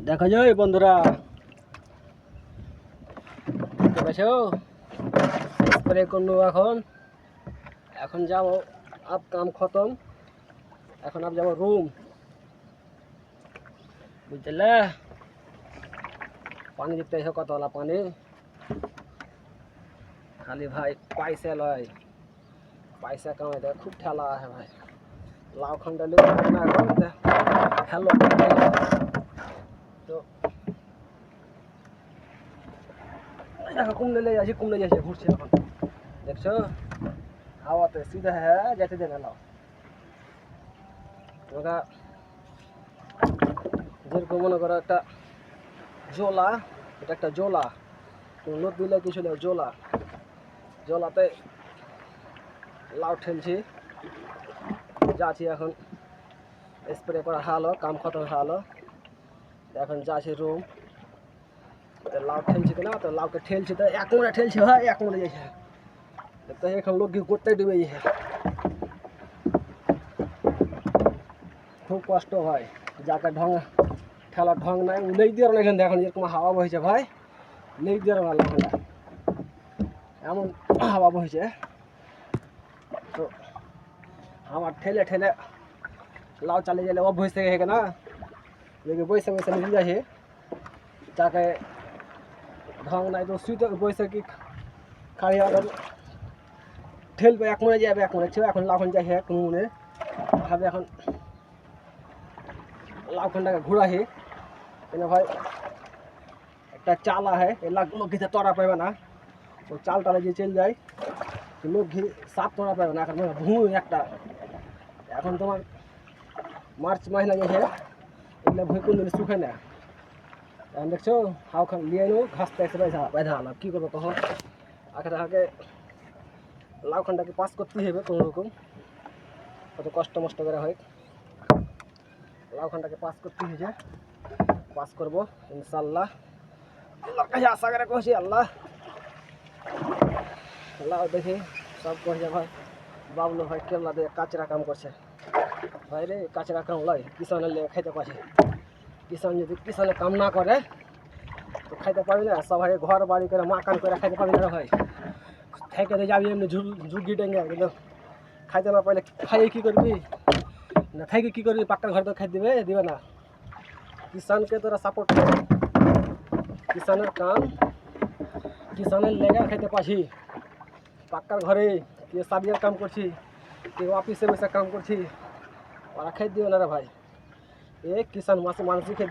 দেখা যায় বন্ধুরা, দেখতে পাচ্ছো স্প্রে করলো। এখন এখন যাবো, আপ কাম খতম। এখন আপ যাবো রুম, বুঝলে? পানি দিতে এসে কতলা পানি, খালি ভাই পয়সা লয়, পয়সা কামাইতে খুব ঠেলা আছে ভাই। লাউ খন্ডালি না এখন হ্যালো তো দেখো কুমড়ে যাচ্ছে ঘুরছে এখন, দেখছো? হাওয়াতে সিধা হ্যাঁ যেতে দেবে লাউ। তোমাকে যেরকম মনে করো একটা জোলা, এটা একটা জোলা, তুমি নোট দিলে কিছু নেই, জোলা। জোলাতে লাউ ঠেলছি, যাচ্ছি এখন স্প্রে করা হালো, কাম খতম হালো। এখন যাচ্ছি রুম, লাউ ঠেলছি কিনা, তো লাউকে ঠেলছি তো এক মোড়ে ঠেলছি ভাই, এক মোড়ে যাইছে তো এখন লোক করতে ডুবে যাইছে, খুব কষ্ট ভাই। যাকে ঢং ঠেলার ঢং নাই নেই দিয়ে এখান থেকে, এখন যেরকম হাওয়া বইছে ভাই, নেই দিয়ে ভালো এমন হাওয়া বইছে। তো আমার ঠেলে ঠেলে লাউ চালিয়ে গেলে অভ্যস থেকে হেঁকে না, দেখি বৈশে বৈশে নিয়ে যাচ্ছে। যাকে ঢং নাই তো শুইতে বৈশে কি খাড়ি ঠেলবে, এক মনে যাবে, এক মনে ছিল। এখন লাউখান যাই কোনো মনে ভাবে, এখন লাউখানটাকে ঘুরাহি কেন ভাই, একটা চাল আছে, লোক ঘিতে তরা পাবে না। তো চাল টালে যে চলে যায়, লোক ঘি সাপ তরা পাবে না। এখন ভুঁ একটা, এখন তোমার মার্চ মাহিনা গেছে, এগুলো ভুঁই কোন দিন শুকে না। এখন দেখছো হাও খান লিয়ে নো ঘাসতে এসে বাইধা আলাম, কী করবো তখন? আগে লাউখানটাকে পাস করতেই হবে কোনো রকম, কত কষ্ট মষ্ট করে হয়। লাউখানটাকে পাস করতে হয়েছে, পাস করবো ইনশাল্লাহ। আল্লাহর কাছে আশা করে কইছি, আল্লাহ আল্লাহ দেখি সব কইছে ভাই। বাবলু ভাই কেল্লা দিয়ে কাচরা কাম করছে ভাই রে, কাচরা কাম লয় কিষানের লেগে খাইতে পারছে। কিষান যদি কিষানে কাম না করে তো খাইতে পারবি না। সবাই ঘর বাড়ি করে মাকান করে খাইতে পারবি না ভাই। থেকে যাবি এমনি ঝুঁকি টেঙ্গে, কিন্তু খাইতে না পারলে খাইয়ে কী করবি? না খাইকে কী করবি? পাক্কার ঘরে তো খাই দিবে না। কিষানকে তোরা সাপোর্ট কর, কিষানের কাম কিষানের লেগে খাইতে পারছি। পাক্কার ঘরে কেউ সাবিয়ার কাম করছি, কেউ অফিসে বসে কাম করছি, ওরা খাই দিবে না রে ভাই। এ কিষান মাসে মানুষই খেয়ে দিবে।